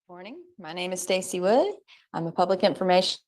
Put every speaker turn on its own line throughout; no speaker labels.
Morning. My name is Stacy Wood. I'm a public information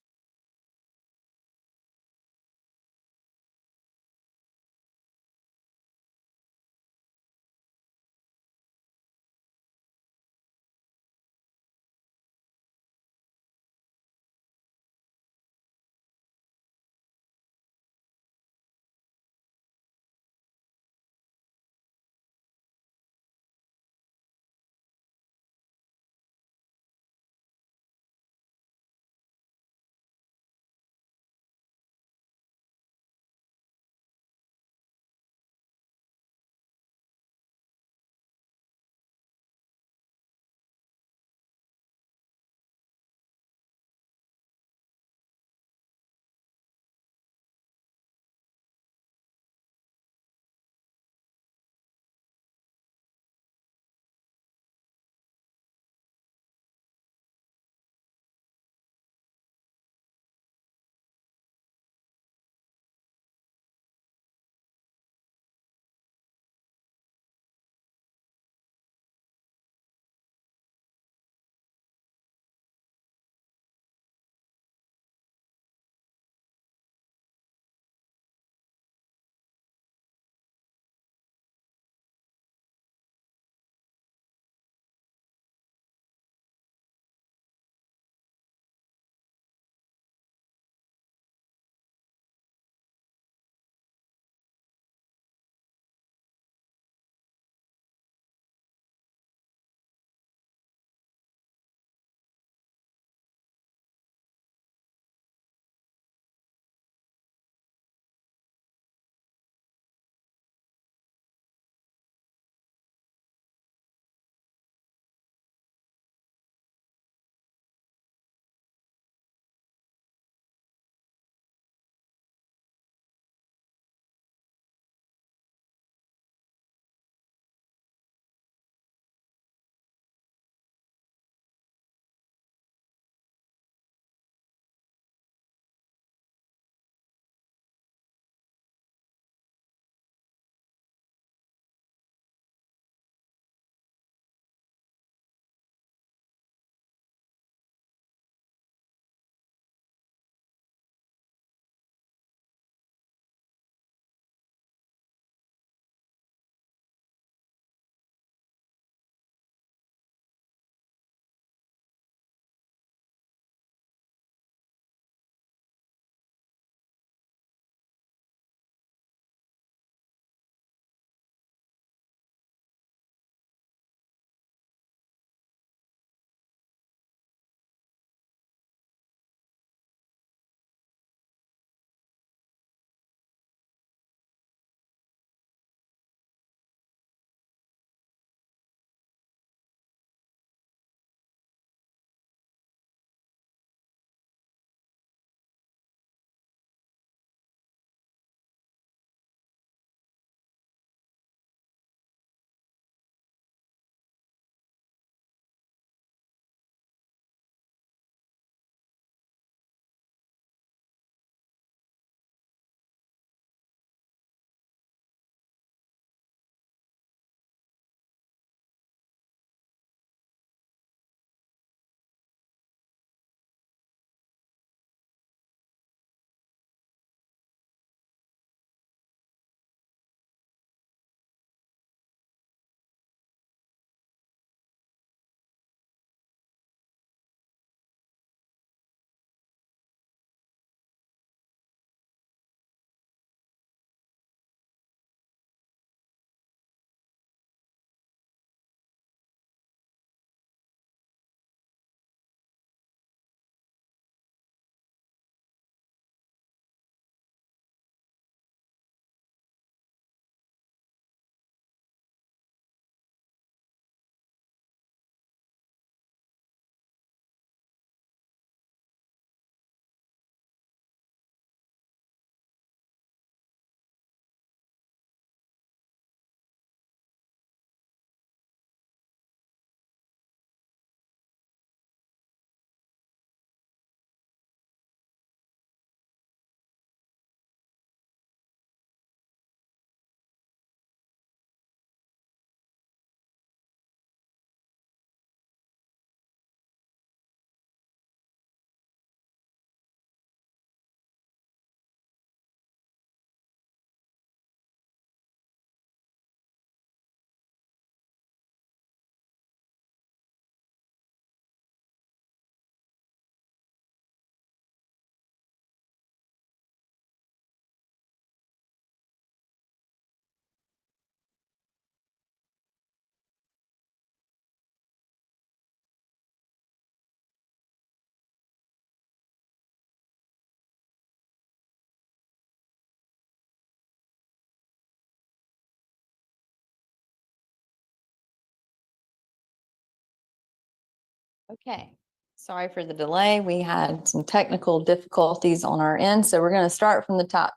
Okay, sorry for the delay. We had some technical difficulties on our end, so we're going to start from the top.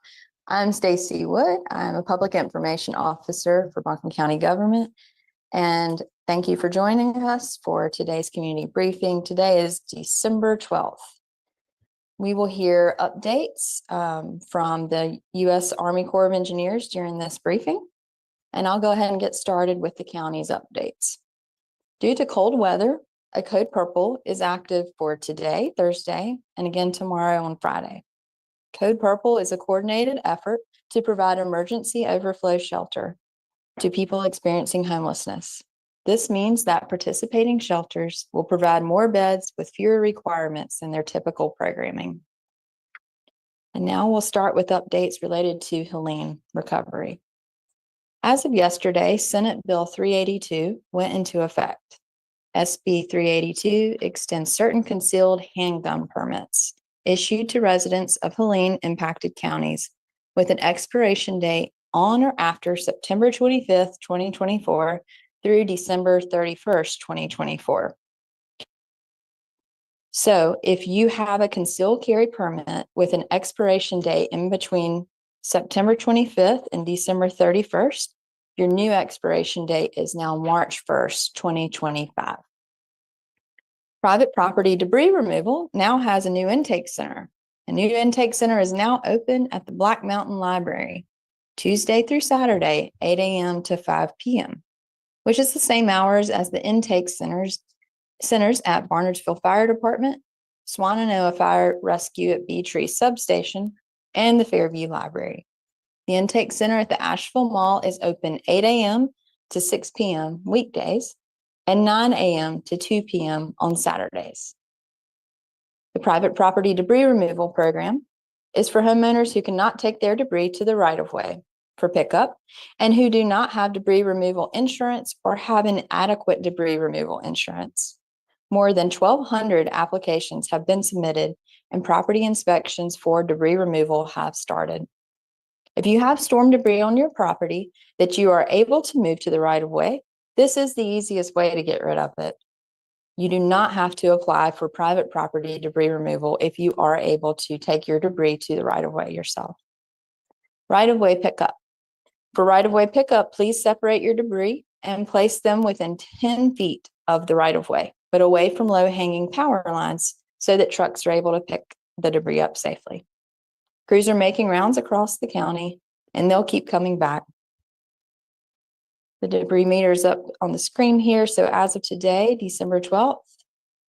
I'm Stacy Wood. I'm a Public Information Officer for Buncombe County Government, and thank you for joining us for today's community briefing. Today is December 12th. We will hear updates from the U.S. Army Corps of Engineers during this briefing, and I'll go ahead and get started with the county's updates. Due to cold weather, a code purple is active for today, Thursday, and again tomorrow on Friday. Code purple is a coordinated effort to provide emergency overflow shelter to people experiencing homelessness. This means that participating shelters will provide more beds with fewer requirements than their typical programming. And now we'll start with updates related to Helene recovery. As of yesterday, Senate Bill 382 went into effect. SB 382 extends certain concealed handgun permits issued to residents of Helene impacted counties with an expiration date on or after September 25th, 2024 through December 31st, 2024. So if you have a concealed carry permit with an expiration date in between September 25th and December 31st, your new expiration date is now March 1st, 2025. Private property debris removal now has a new intake center. A new intake center is now open at the Black Mountain Library, Tuesday through Saturday, 8 a.m. to 5 p.m., which is the same hours as the intake centers at Barnardsville Fire Department, Swannanoa Fire Rescue at Bee Tree Substation, and the Fairview Library. The intake center at the Asheville Mall is open 8 a.m. to 6 p.m. weekdays and 9 a.m. to 2 p.m. on Saturdays. The private property debris removal program is for homeowners who cannot take their debris to the right-of-way for pickup and who do not have debris removal insurance or have inadequate debris removal insurance. More than 1,200 applications have been submitted and property inspections for debris removal have started. If you have storm debris on your property that you are able to move to the right-of-way, this is the easiest way to get rid of it. You do not have to apply for private property debris removal if you are able to take your debris to the right-of-way yourself. Right-of-way pickup. For right-of-way pickup, please separate your debris and place them within 10 feet of the right-of-way, but away from low-hanging power lines so that trucks are able to pick the debris up safely. Crews are making rounds across the county, and they'll keep coming back. The debris meter is up on the screen here. So as of today, December 12th,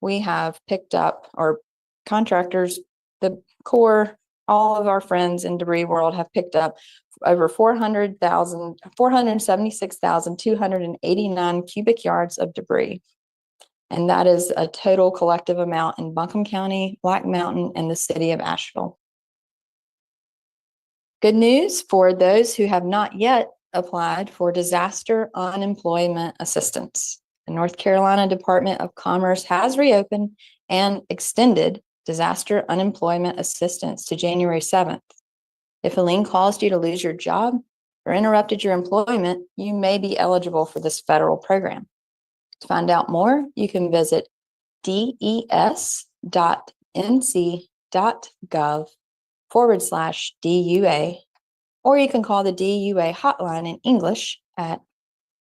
we have picked up, or contractors, the Corps, all of our friends in debris world have picked up over 476,289 cubic yards of debris. And that is a total collective amount in Buncombe County, Black Mountain, and the city of Asheville. Good news for those who have not yet applied for disaster unemployment assistance. The North Carolina Department of Commerce has reopened and extended disaster unemployment assistance to January 7th. If Helene caused you to lose your job or interrupted your employment, you may be eligible for this federal program. To find out more, you can visit des.nc.gov/DUA, or you can call the DUA hotline in English at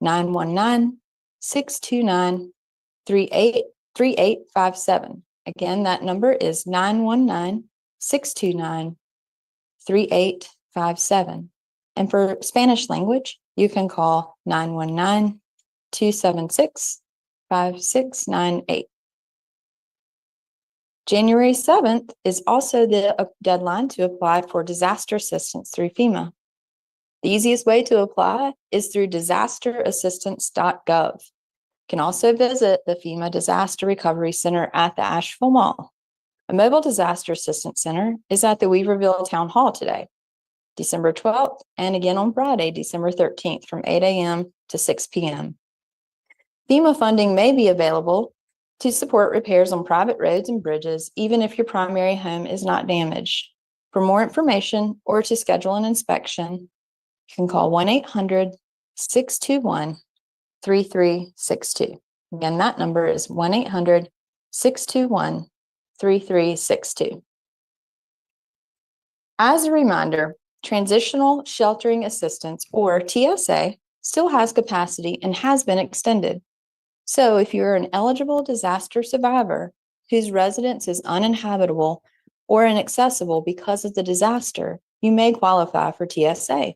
919-629-3857. Again, that number is 919-629-3857. And for Spanish language, you can call 919-276-5698. January 7th is also the deadline to apply for disaster assistance through FEMA. The easiest way to apply is through disasterassistance.gov. You can also visit the FEMA Disaster Recovery Center at the Asheville Mall. A mobile disaster assistance center is at the Weaverville Town Hall today, December 12th, and again on Friday, December 13th, from 8 a.m. to 6 p.m. FEMA funding may be available to support repairs on private roads and bridges, even if your primary home is not damaged. For more information or to schedule an inspection, you can call 1-800-621-3362. Again, that number is 621-3362. As a reminder, Transitional Sheltering Assistance, or TSA, still has capacity and has been extended. So if you're an eligible disaster survivor whose residence is uninhabitable or inaccessible because of the disaster, you may qualify for TSA.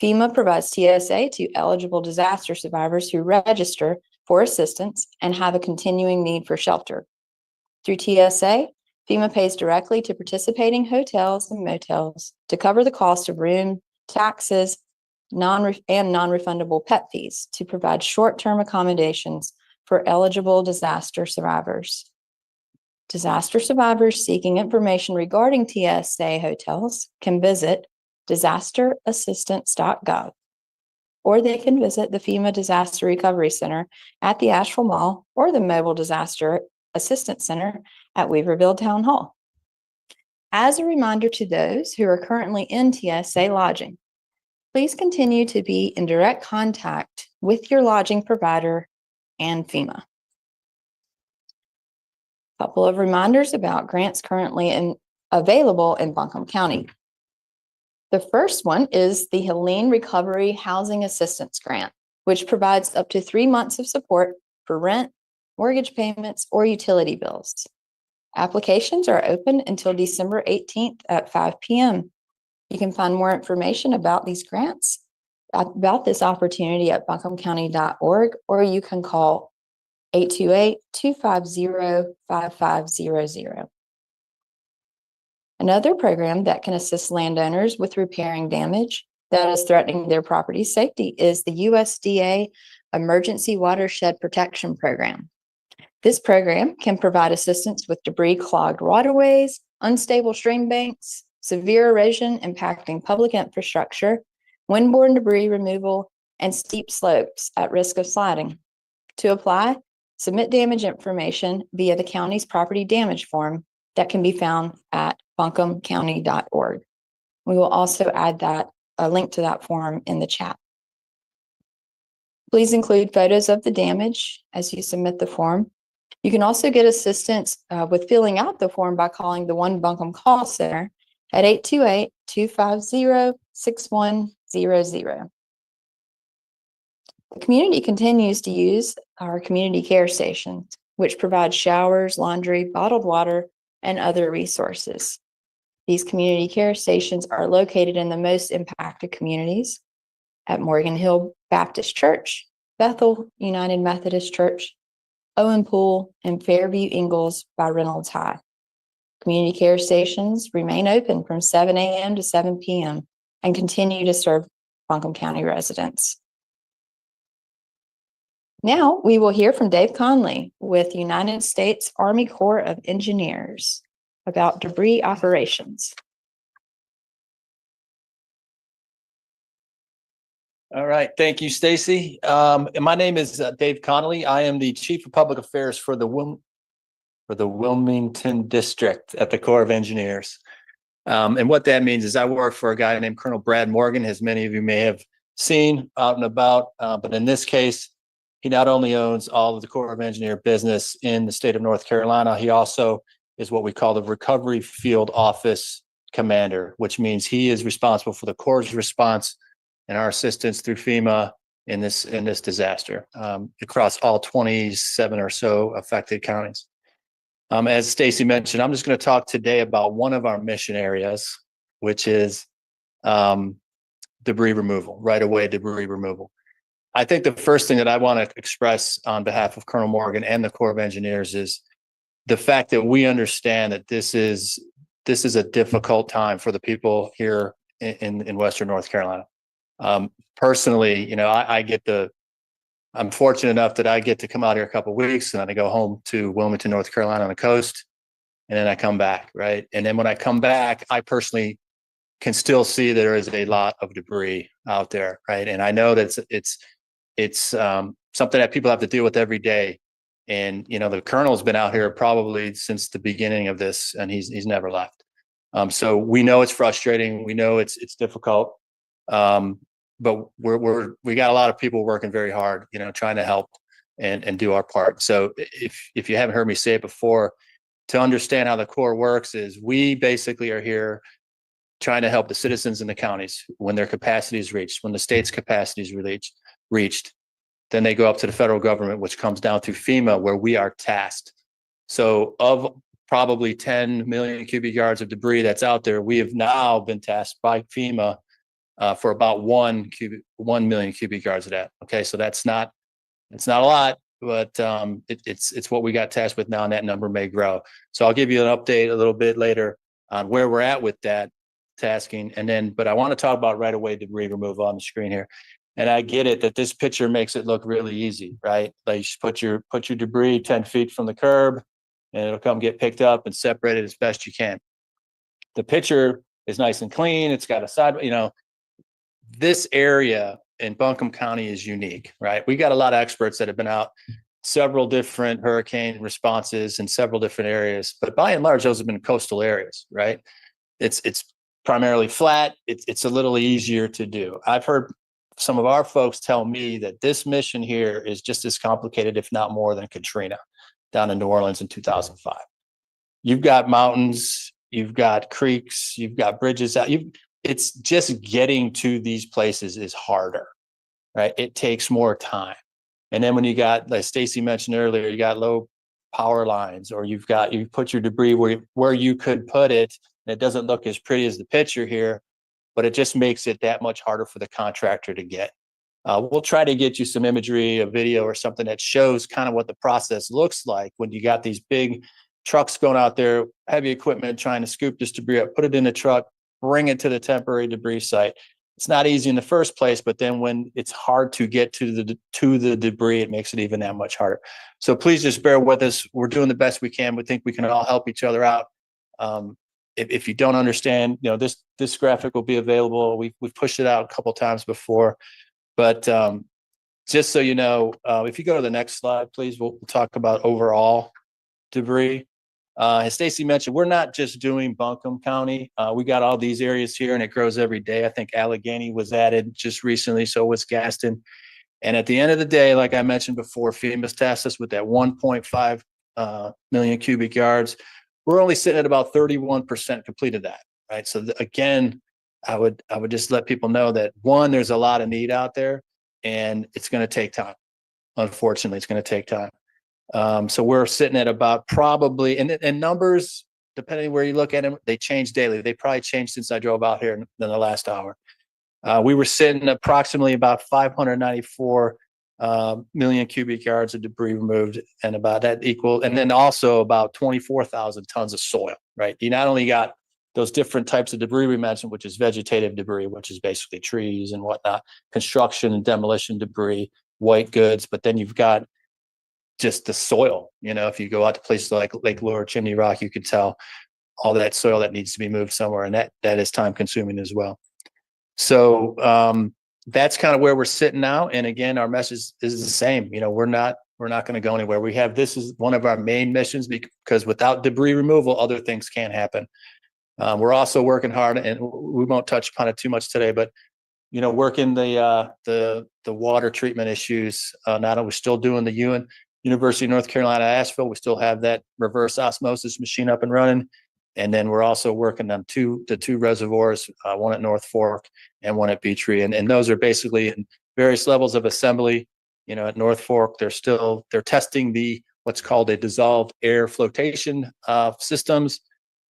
FEMA provides TSA to eligible disaster survivors who register for assistance and have a continuing need for shelter. Through TSA, FEMA pays directly to participating hotels and motels to cover the cost of room, taxes, and non-refundable pet fees to provide short-term accommodations for eligible disaster survivors. Disaster survivors seeking information regarding TSA hotels can visit disasterassistance.gov, or they can visit the FEMA Disaster Recovery Center at the Asheville Mall or the Mobile Disaster Assistance Center at Weaverville Town Hall. As a reminder to those who are currently in TSA lodging, please continue to be in direct contact with your lodging provider and FEMA. A couple of reminders about grants currently available in Buncombe County. The first one is the Helene Recovery Housing Assistance Grant, which provides up to 3 months of support for rent, mortgage payments, or utility bills. Applications are open until December 18th at 5 p.m. You can find more information about these grants, about this opportunity at buncombecounty.org, or you can call 828-250-5500. Another program that can assist landowners with repairing damage that is threatening their property safety is the USDA Emergency Watershed Protection Program. This program can provide assistance with debris-clogged waterways, unstable stream banks, severe erosion impacting public infrastructure, windborne debris removal, and steep slopes at risk of sliding. To apply, submit damage information via the county's property damage form that can be found at buncombecounty.org. We will also add a link to that form in the chat. Please include photos of the damage as you submit the form. You can also get assistance with filling out the form by calling the One Buncombe Call Center at 828-250-6100. The community continues to use our community care stations, which provide showers, laundry, bottled water, and other resources. These community care stations are located in the most impacted communities at Morgan Hill Baptist Church, Bethel United Methodist Church, Owen Pool, and Fairview Ingalls by Reynolds High. Community care stations remain open from 7 a.m. to 7 p.m. and continue to serve Buncombe County residents. Now we will hear from Dave Conley with United States Army Corps of Engineers about debris operations.
All right, thank you, Stacy. My name is Dave Connolly. I am the Chief of Public Affairs for the Wilmington District at the Corps of Engineers. And what that means is I work for a guy named Colonel Brad Morgan, as many of you may have seen out and about. But in this case, he not only owns all of the Corps of Engineer business in the state of North Carolina, he also is what we call the Recovery Field Office Commander, which means he is responsible for the Corps' response and our assistance through FEMA in this disaster across all 27 or so affected counties. As Stacy mentioned, I'm just going to talk today about one of our mission areas, which is debris removal, right-of-way debris removal. I think the first thing that I want to express on behalf of Colonel Morgan and the Corps of Engineers is the fact that we understand that this is a difficult time for the people here in Western North Carolina. Personally, I'm fortunate enough that I get to come out here a couple of weeks and then I go home to Wilmington, North Carolina on the coast, and then I come back, right? And then when I come back, I personally can still see there is a lot of debris out there, right? And I know that it's something that people have to deal with every day. And the colonel's been out here probably since the beginning of this, and he's never left. So we know it's frustrating. We know it's difficult. But we got a lot of people working very hard, trying to help and do our part. So if you haven't heard me say it before, to understand how the Corps works is we basically are here trying to help the citizens in the counties when their capacity is reached, when the state's capacity is reached, then they go up to the federal government, which comes down through FEMA, where we are tasked. So of probably 10 million cubic yards of debris that's out there, we have now been tasked by FEMA for about 1 million cubic yards of that. Okay, so it's not a lot, but it's what we got tasked with now, and that number may grow. So I'll give you an update a little bit later on where we're at with that tasking, and then, but I want to talk about right-of-way debris removal on the screen here. And I get it that this picture makes it look really easy, right? Like you just put your debris 10 feet from the curb, and it'll come get picked up and separated as best you can. The picture is nice and clean. It's got a side, this area in Buncombe County is unique, right? We got a lot of experts that have been out several different hurricane responses in several different areas, but by and large, those have been coastal areas, right? It's primarily flat. It's a little easier to do. I've heard some of our folks tell me that this mission here is just as complicated, if not more, than Katrina down in New Orleans in 2005. You've got mountains, you've got creeks, you've got bridges out. It's just getting to these places is harder, right? It takes more time. And then when you got, like Stacy mentioned earlier, you got low power lines, or you put your debris where you could put it, and it doesn't look as pretty as the picture here, but it just makes it that much harder for the contractor to get. We'll try to get you some imagery, a video or something that shows kind of what the process looks like when you got these big trucks going out there, heavy equipment, trying to scoop this debris up, put it in a truck, bring it to the temporary debris site. It's not easy in the first place, but then when it's hard to get to the debris, it makes it even that much harder. So please just bear with us. We're doing the best we can. We think we can all help each other out. If you don't understand, this graphic will be available. We've pushed it out a couple times before, but just so you know, if you go to the next slide, please, we'll talk about overall debris. As Stacy mentioned, we're not just doing Buncombe County. We got all these areas here, and it grows every day. I think Allegheny was added just recently, so was Gaston. And at the end of the day, like I mentioned before, FEMA's tasked us with that 1.5 million cubic yards. We're only sitting at about 31% completed that, right? So again, I would just let people know that, one, there's a lot of need out there, and it's going to take time. Unfortunately, it's going to take time. So we're sitting at about probably, and numbers, depending where you look at them, they change daily. They probably changed since I drove out here in the last hour. We were sitting approximately about 594 million cubic yards of debris removed, and about that equal, and then also about 24,000 tons of soil, right? You not only got those different types of debris we mentioned, which is vegetative debris, which is basically trees and whatnot, construction and demolition debris, white goods, but then you've got just the soil. If you go out to places like Lake Lure, Chimney Rock, you can tell all that soil that needs to be moved somewhere, and that is time consuming as well. So that's kind of where we're sitting now. And again, our message is the same. We're not going to go anywhere. This is one of our main missions, because without debris removal, other things can't happen. We're also working hard, and we won't touch upon it too much today, but working the water treatment issues. Not only we're still doing the University of North Carolina Asheville, we still have that reverse osmosis machine up and running. And then we're also working on the two reservoirs, one at North Fork and one at Beetree. And those are basically in various levels of assembly. At North Fork, they're testing what's called a dissolved air flotation systems,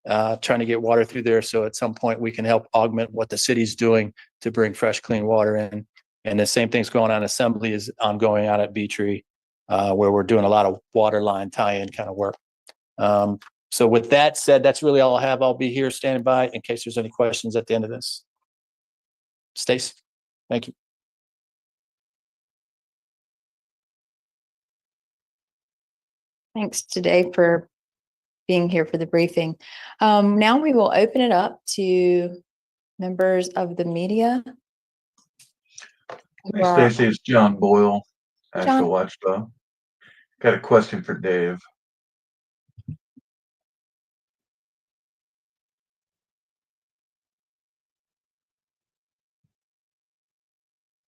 trying to get water through there. So at some point we can help augment what the city's doing to bring fresh, clean water in. And the same thing's going on. Assembly is ongoing out at Beetree, where we're doing a lot of water line tie-in kind of work. So with that said, that's really all I have. I'll be here standing by in case there's any questions at the end of this. Stace, thank you.
Thanks to Dave for being here for the briefing. Now we will open it up to members of the media.
Hey, Stacy, it's John Boyle,
John.
Actual Watchdog. Got a question for Dave.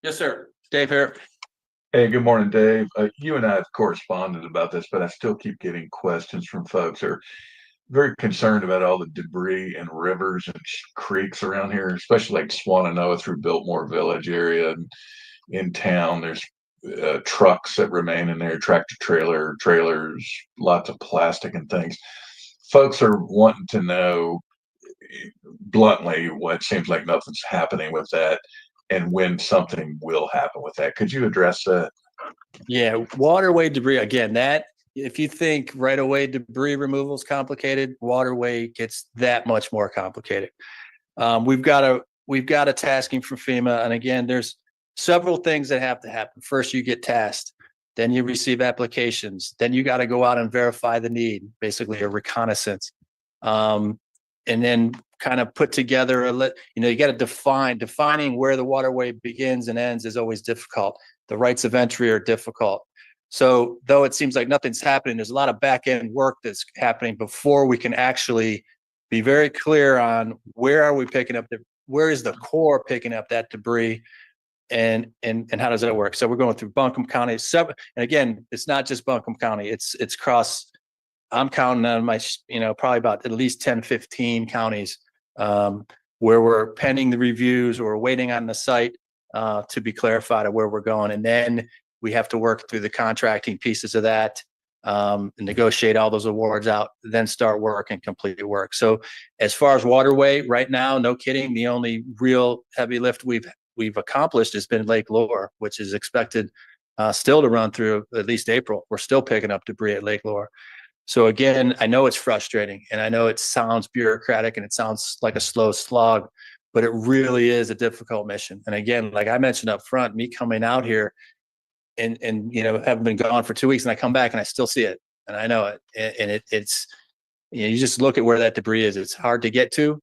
Yes, sir. Dave here.
Hey, good morning, Dave. You and I have corresponded about this, but I still keep getting questions from folks who are very concerned about all the debris and rivers and creeks around here, especially like Swananoa through Biltmore Village area and in town. There's trucks that remain in there, tractor trailers, lots of plastic and things. Folks are wanting to know bluntly what seems like nothing's happening with that and when something will happen with that. Could you address that?
Yeah, waterway debris, again, that if you think right away debris removal is complicated, waterway gets that much more complicated. We've got a tasking from FEMA, and again, there's several things that have to happen. First, you get tasked, then you receive applications, then you got to go out and verify the need, basically a reconnaissance, and then kind of put together you got to defining where the waterway begins and ends is always difficult. The rights of entry are difficult. So though it seems like nothing's happening, there's a lot of back end work that's happening before we can actually be very clear on where are we picking up where is the Corps picking up that debris, and how does that work? So we're going through Buncombe County, and again, it's not just Buncombe County, it's across. I'm counting on my, probably about at least 10, 15 counties where we're pending the reviews or waiting on the site to be clarified of where we're going. And then we have to work through the contracting pieces of that, and negotiate all those awards out, then start work and complete work. So as far as waterway right now, no kidding, the only real heavy lift we've accomplished has been Lake Lure, which is expected still to run through at least April. We're still picking up debris at Lake Lure. So again, I know it's frustrating, and I know it sounds bureaucratic and it sounds like a slow slog, but it really is a difficult mission. And again, like I mentioned up front, me coming out here and having been gone for 2 weeks, and I come back and I still see it, and I know it, and it's you just look at where that debris is. It's hard to get to,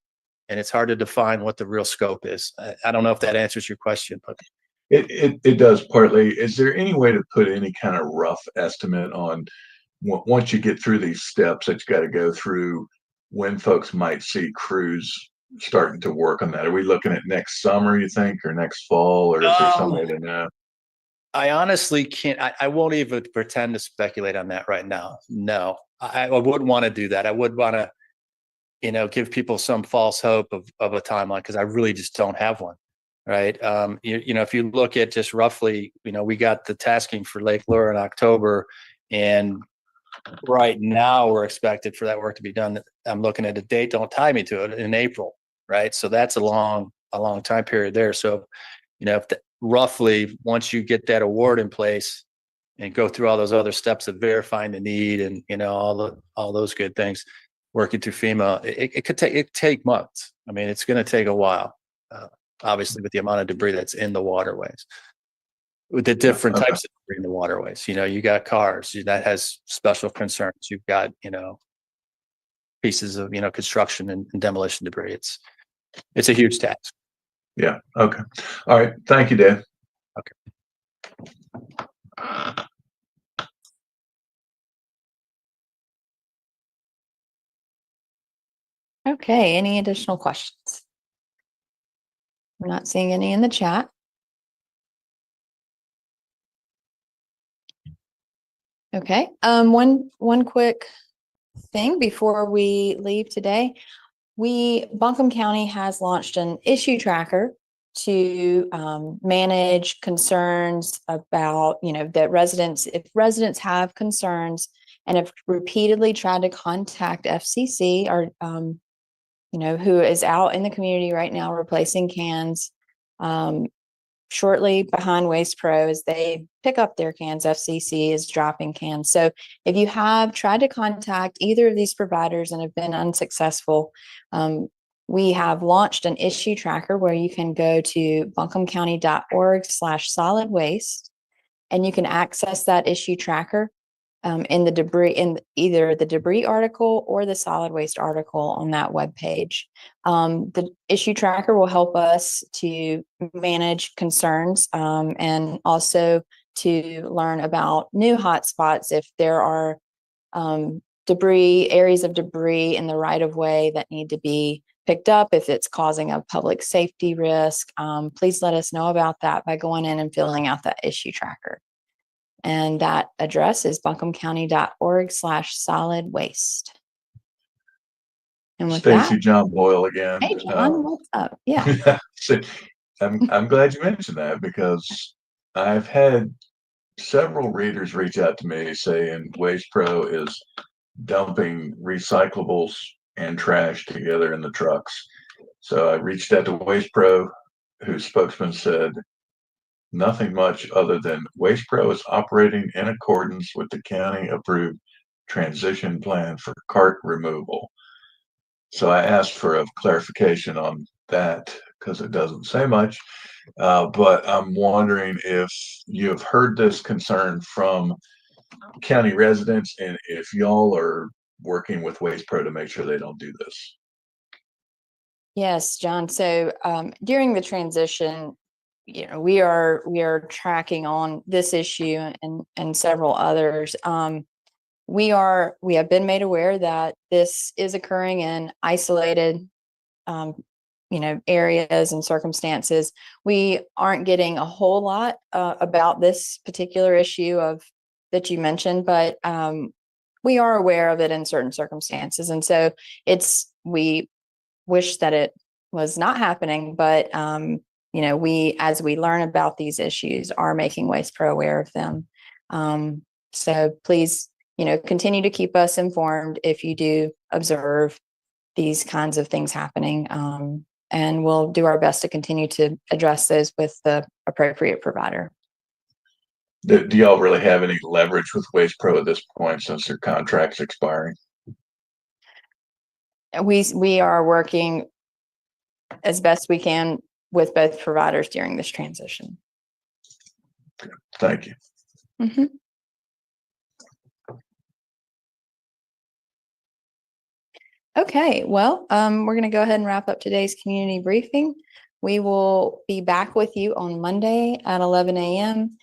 and it's hard to define what the real scope is. I don't know if that answers your question, but
It does partly. Is there any way to put any kind of rough estimate on once you get through these steps that you got to go through, when folks might see crews starting to work on that? Are we looking at next summer, you think, or next fall, or is there some way to know?
I honestly can't. I won't even pretend to speculate on that right now. No, I wouldn't want to do that. I would want to, give people some false hope of a timeline, because I really just don't have one. Right. If you look at just roughly, we got the tasking for Lake Lure in October, and right now we're expected for that work to be done. I'm looking at a date, don't tie me to it, in April. Right. So that's a long time period there. So, if roughly once you get that award in place and go through all those other steps of verifying the need and, all those good things, working through FEMA, it could take months. I mean, it's going to take a while, obviously, with the amount of debris that's in the waterways, with the different types of debris in the waterways. You got cars that has special concerns. You've got, pieces of, construction and demolition debris. It's a huge task.
Yeah. Okay. All right. Thank you, Dave.
Okay.
Okay, any additional questions? I'm not seeing any in the chat. Okay, one quick thing before we leave today. Buncombe County has launched an issue tracker to manage concerns about, that if residents have concerns and have repeatedly tried to contact FCC, or who is out in the community right now replacing cans, shortly behind Waste Pro as they pick up their cans. FCC is dropping cans. So if you have tried to contact either of these providers and have been unsuccessful, we have launched an issue tracker where you can go to buncombecounty.org/solid waste, and you can access that issue tracker in either the debris article or the solid waste article on that webpage. The issue tracker will help us to manage concerns, and also to learn about new hotspots if there are areas of debris in the right of way that need to be picked up. If it's causing a public safety risk, please let us know about that by going in and filling out that issue tracker. And that address is buncombecounty.org/solid waste. And with
Stacy
that,
John Boyle again.
hey, John, what's up? Yeah.
So, I'm glad you mentioned that because I've had several readers reach out to me saying Waste Pro is dumping recyclables and trash together in the trucks. So I reached out to Waste Pro, whose spokesman said nothing much other than Waste Pro is operating in accordance with the county approved transition plan for cart removal. So I asked for a clarification on that because it doesn't say much. But I'm wondering if you have heard this concern from county residents and if y'all are working with Waste Pro to make sure they don't do this.
Yes, John. So during the transition, we are tracking on this issue and several others. We have been made aware that this is occurring in isolated areas and circumstances. We aren't getting a whole lot about this particular issue that you mentioned, but we are aware of it in certain circumstances. And so we wish that it was not happening, but as we learn about these issues, are making Waste Pro aware of them. So please, continue to keep us informed if you do observe these kinds of things happening. And we'll do our best to continue to address those with the appropriate provider.
Do y'all really have any leverage with Waste Pro at this point since their contract's expiring?
We are working as best we can with both providers during this transition.
Okay. Thank you.
Mm-hmm. Okay, well, we're going to go ahead and wrap up today's community briefing. We will be back with you on Monday at 11 a.m.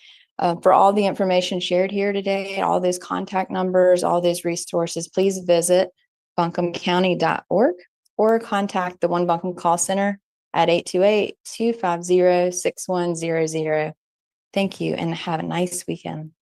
For all the information shared here today, all those contact numbers, all those resources, please visit buncombecounty.org or contact the One Buncombe call center at 828-250-6100. Thank you and have a nice weekend.